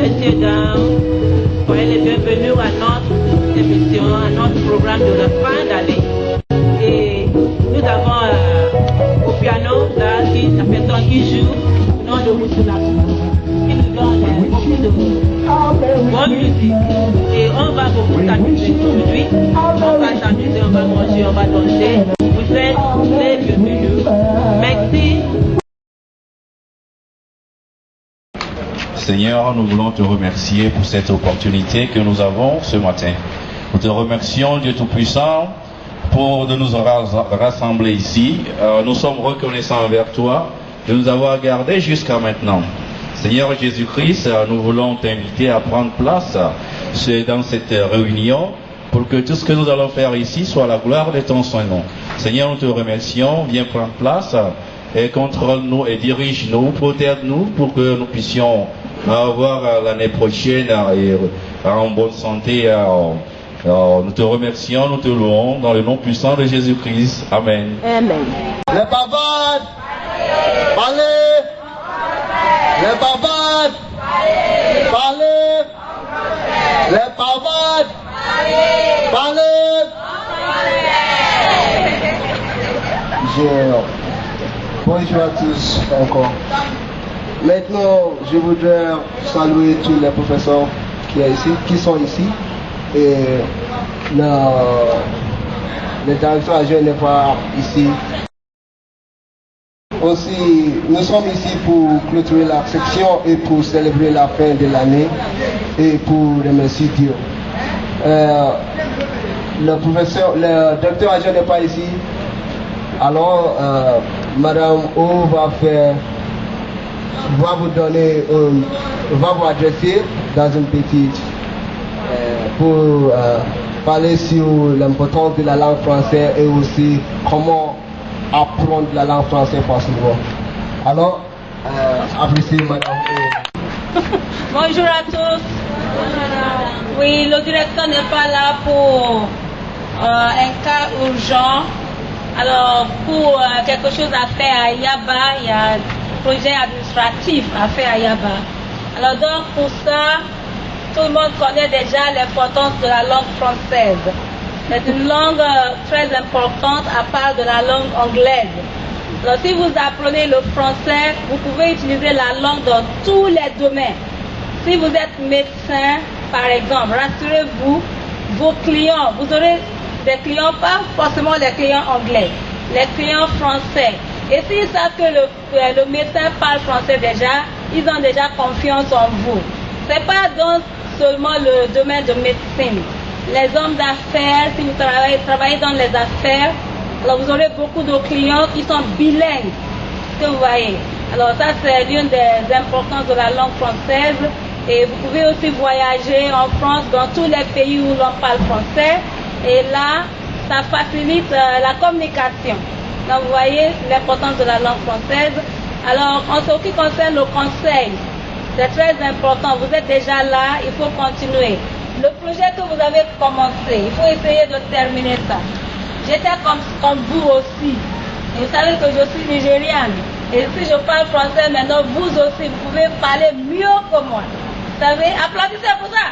messieurs, dames, soyez les bienvenus à notre émission, à notre programme de la fin d'année. Et nous avons au piano, là, la personne qui joue, nom de Moussula, qui nous donne beaucoup de bonne musique. Et on va beaucoup s'amuser aujourd'hui. On va s'amuser, on va manger, on va danser. Vous êtes les bienvenus. Merci. Seigneur, nous voulons te remercier pour cette opportunité que nous avons ce matin. Nous te remercions, Dieu Tout-Puissant, pour de nous rassembler ici. Nous sommes reconnaissants envers toi de nous avoir gardés jusqu'à maintenant. Seigneur Jésus-Christ, nous voulons t'inviter à prendre place dans cette réunion pour que tout ce que nous allons faire ici soit la gloire de ton Saint-Nom. Seigneur, nous te remercions. Viens prendre place et contrôle-nous et dirige-nous, protège-nous pour que nous puissions avoir l'année prochaine et en bonne santé. Nous te remercions, nous te louons dans le nom puissant de Jésus-Christ. Amen. Amen. Les bavades, parlez. Les bavades, parlez. Les bavades, parlez. Bonjour à tous encore. Maintenant, je voudrais saluer tous les professeurs qui sont ici. Et le directeur adjoint n'est pas ici. Aussi, nous sommes ici pour clôturer la section et pour célébrer la fin de l'année et pour remercier Dieu. Le directeur adjoint n'est pas ici. Alors, Madame O va vous adresser dans une petite pour parler sur l'importance de la langue française et aussi comment apprendre la langue française facilement. Alors, appréciez Madame O. Bonjour à tous. Oui, le directeur n'est pas là pour un cas urgent. Alors, pour quelque chose à faire à Yaba, il y a un projet administratif à faire à Yaba. Alors donc, pour ça, tout le monde connaît déjà l'importance de la langue française. C'est une langue très importante à part de la langue anglaise. Alors, si vous apprenez le français, vous pouvez utiliser la langue dans tous les domaines. Si vous êtes médecin, par exemple, rassurez-vous, vos clients, vous aurez des clients, pas forcément les clients anglais, les clients français. Et s'ils savent que le médecin parle français déjà, ils ont déjà confiance en vous. Ce n'est pas dans seulement le domaine de médecine. Les hommes d'affaires, si vous travaillez dans les affaires, alors vous aurez beaucoup de clients qui sont bilingues, que vous voyez. Alors ça, c'est l'une des importances de la langue française. Et vous pouvez aussi voyager en France, dans tous les pays où l'on parle français. Et là, ça facilite la communication. Donc vous voyez l'importance de la langue française. Alors, en ce qui concerne le conseil, c'est très important. Vous êtes déjà là, il faut continuer. Le projet que vous avez commencé, il faut essayer de terminer ça. J'étais comme vous aussi. Et vous savez que je suis nigériane. Et si je parle français maintenant, vous aussi, vous pouvez parler mieux que moi. Vous savez, applaudissez pour ça.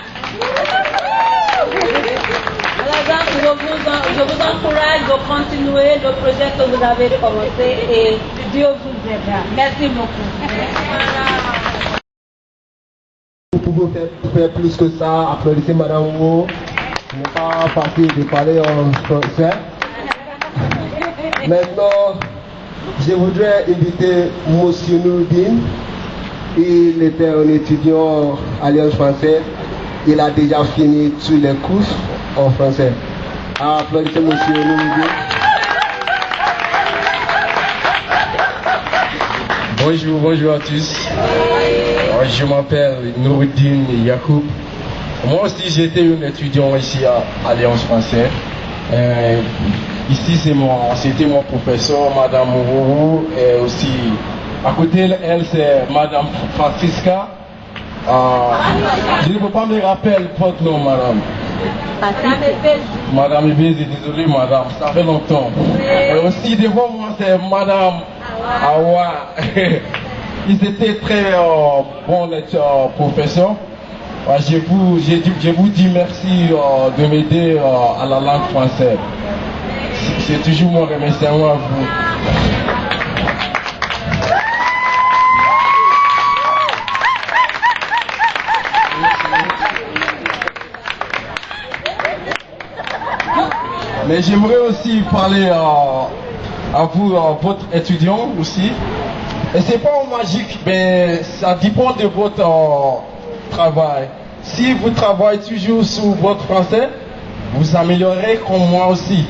Alors donc, je vous encourage de continuer le projet que vous avez commencé et Dieu vous aidera. Merci beaucoup. Vous pouvez faire plus que ça. Applaudissez Madame Wu. Ce n'est pas facile de parler en français. Maintenant, je voudrais inviter Monsieur Nourdine. Il était un étudiant à Alliance française. Il a déjà fini tous les cours en français. Applaudissez Monsieur Nourdine. Bonjour à tous. Je m'appelle Nourdine Yacoub. Moi aussi j'étais un étudiant ici à Alliance française. Ici c'était mon professeur, Madame Mourou, et aussi à côté elle c'est Madame Francisca. Je ne peux pas me rappeler votre nom, Madame. Madame Ebezi, désolé Madame, ça fait longtemps. Et aussi devant moi c'est Madame Awa. Ils étaient très bons professeurs. Ouais, je vous dis merci de m'aider à la langue française. C'est toujours mon remerciement à vous. Mais j'aimerais aussi parler à vous, à votre étudiant aussi. Et c'est pas magique, mais ça dépend de votre travail. Si vous travaillez toujours sur votre français, vous améliorez comme moi aussi.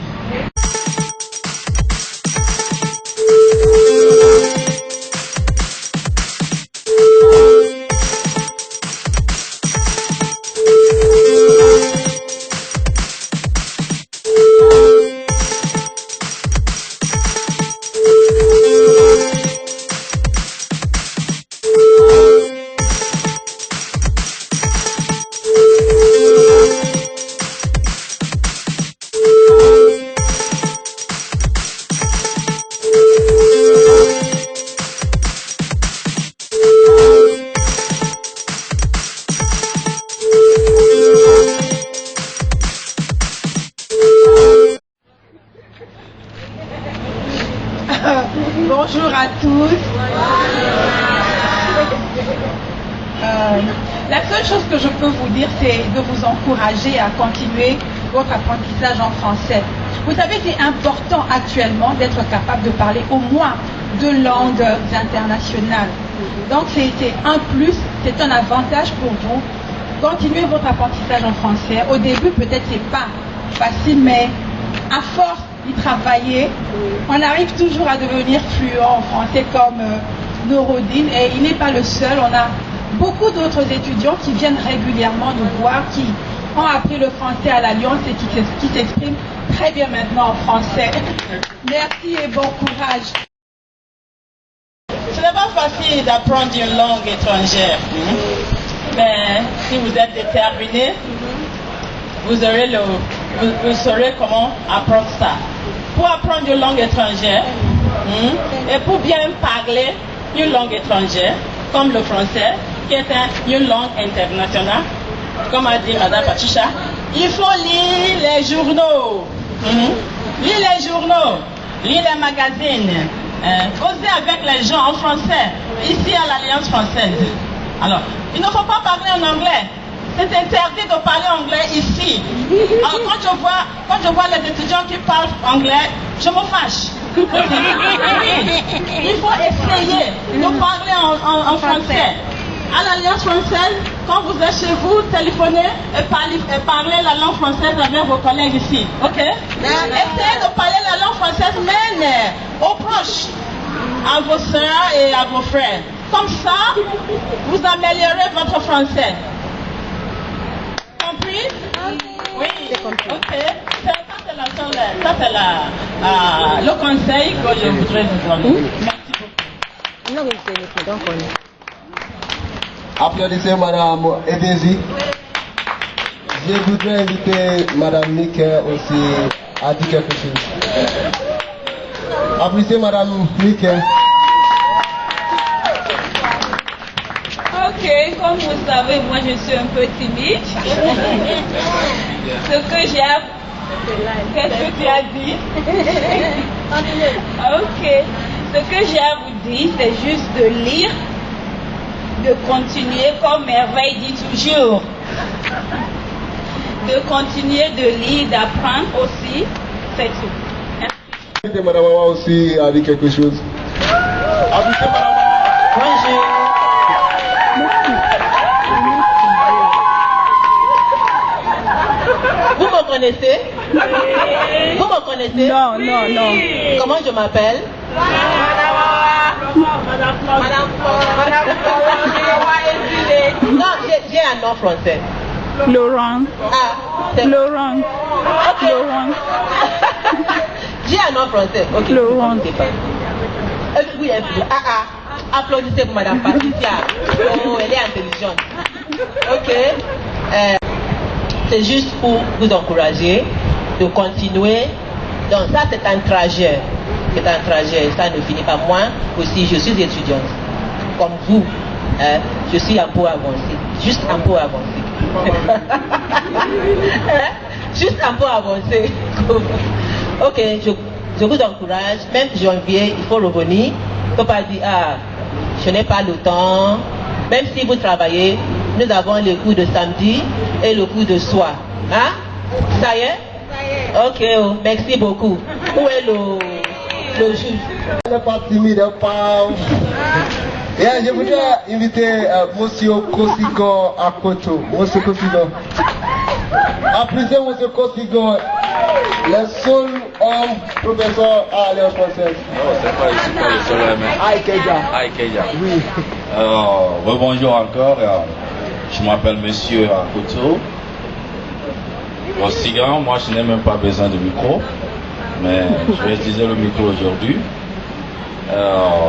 Bonjour à tous. La seule chose que je peux vous dire, c'est de vous encourager à continuer votre apprentissage en français. Vous savez, c'est important actuellement d'être capable de parler au moins 2 langues internationales. Donc c'est un plus, c'est un avantage pour vous. Continuez votre apprentissage en français. Au début, peut-être c'est pas facile, mais à force d'y travailler, on arrive toujours à devenir fluent en français comme Nouroudine, et il n'est pas le seul. On a beaucoup d'autres étudiants qui viennent régulièrement nous voir, qui ont appris le français à l'Alliance et qui s'expriment très bien maintenant en français. Merci et bon courage. Ce n'est pas facile d'apprendre une langue étrangère, mais si vous êtes déterminé, vous saurez comment apprendre ça. Pour apprendre une langue étrangère et pour bien parler une langue étrangère, comme le français, qui est une langue internationale, comme a dit Madame Patricia, il faut lire les journaux, lire les journaux, lire les magazines, causer avec les gens en français, ici à l'Alliance française. Alors, il ne faut pas parler en anglais. C'est interdit de parler anglais ici. Alors quand je vois les étudiants qui parlent anglais, je me fâche. Il faut essayer de parler en français. À l'Alliance française, quand vous êtes chez vous, téléphonez et parlez la langue française avec vos collègues ici. Ok? Essayez de parler la langue française même aux proches, à vos soeurs et à vos frères. Comme ça, vous améliorez votre français. Compris? Oui. Ok. Ça c'est le conseil que je voudrais vous donner. Merci beaucoup. Applaudissez Madame Ebezi. Je voudrais inviter Madame Mickey aussi à dire quelque chose. Applaudissez Madame Mickey. Ok, comme vous savez, moi je suis un peu timide. Ce que j'ai à... Qu'est-ce que tu as dit? Ok. Ce que j'ai à vous dire, c'est juste de lire, de continuer, comme Merveille dit toujours. De continuer de lire, d'apprendre aussi, c'est tout. Invitez Madame Awa aussi à dire quelque chose. Applaudissez Madame Awa. Bonjour. Vous me connaissez? Vous me connaissez? Non, non, non. Comment je m'appelle? Non, j'ai un nom français. Laurent. Ah, c'est Laurent. Ok. Laurent. J'ai un nom français. Ok. Laurent. Oui, applaudissez pour Madame Patricia. Oh, elle est intelligente. Ok. C'est juste pour vous encourager de continuer. Donc ça c'est un trajet. C'est un trajet. Ça ne finit pas. Moi aussi je suis étudiante. Comme vous. Je suis un peu avancée. Juste un peu avancée. Juste un peu avancé. Ok, je vous encourage, même janvier, il faut revenir. Il ne faut pas dire, ah, je n'ai pas le temps. Même si vous travaillez, nous avons les cours de samedi et le cours de soir. Hein? Ça y est? Ok, oh, merci beaucoup. Où est le juge? Elle n'est pas timide, pas. Et je voudrais inviter Monsieur Kosigo à Koto. Monsieur Kosigo. Appréciez Monsieur Kosigo, le seul homme professeur à l'Alliance française. Non, c'est pas le seul homme. Aïkeja. Oui. Rebonjour encore. Je m'appelle Monsieur Koto. Aussi grand, moi je n'ai même pas besoin de micro, mais je vais utiliser le micro aujourd'hui.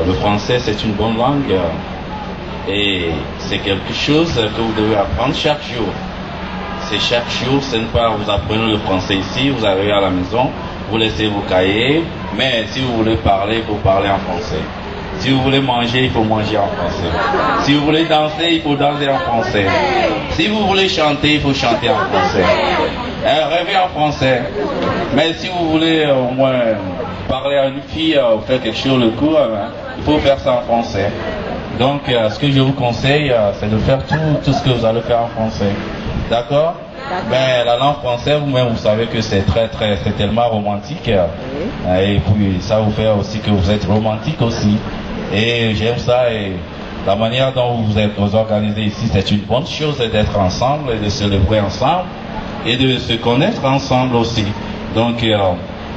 Le français c'est une bonne langue et c'est quelque chose que vous devez apprendre chaque jour. C'est chaque jour, ce n'est pas vous apprenez le français ici, vous arrivez à la maison, vous laissez vos cahiers, mais si vous voulez parler, il faut parler en français. Si vous voulez manger, il faut manger en français. Si vous voulez danser, il faut danser en français. Si vous voulez chanter, il faut chanter en français. Rêvez en français. Mais si vous voulez au moins parler à une fille ou faire quelque chose le cours, il faut faire ça en français. Donc ce que je vous conseille, c'est de faire tout ce que vous allez faire en français. D'accord? Mais la langue française, vous-même, vous savez que c'est c'est tellement romantique. Et puis ça vous fait aussi que vous êtes romantique aussi. Et j'aime ça et la manière dont vous êtes organisés ici, c'est une bonne chose d'être ensemble et de célébrer ensemble et de se connaître ensemble aussi. Donc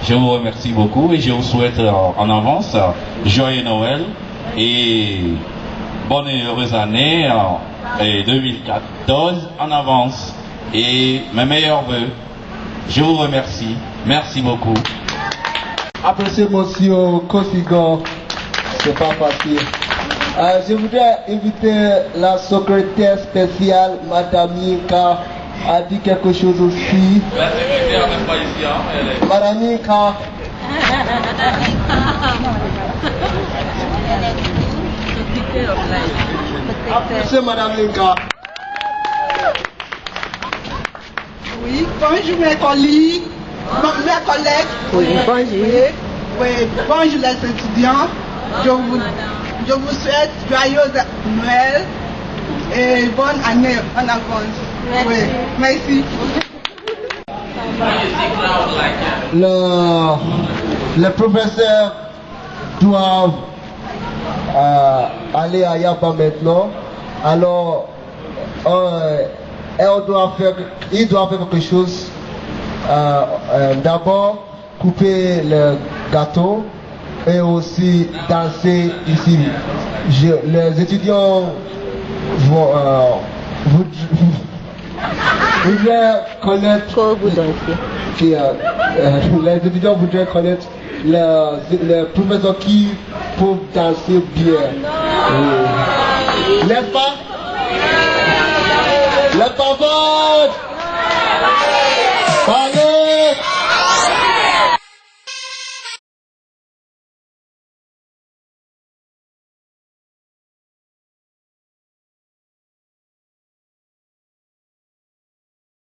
je vous remercie beaucoup et je vous souhaite en avance joyeux Noël et bonne et heureuse année et 2014 en avance et mes meilleurs vœux. Je vous remercie. Merci beaucoup. Appréciez Monsieur Kosigo. C'est pas facile. Je voudrais inviter la secrétaire spéciale, Madame Yinka, à dire quelque chose aussi. Madame Yinka. Appréciez Madame Yinka. Oui, bonjour mes collègues. Mes collègues. Oui, bonjour. Oui, bonjour les étudiants. Je vous souhaite joyeuse Noël et bonne année en avance. Oui, merci. Les professeurs doivent aller à Yaba maintenant. Alors, ils doivent faire quelque chose. D'abord, couper le gâteau et aussi danser ici. Les étudiants voudraient connaître. Les étudiants voudraient connaître les professeurs qui peuvent danser bien. N'est-ce pas? Les papas!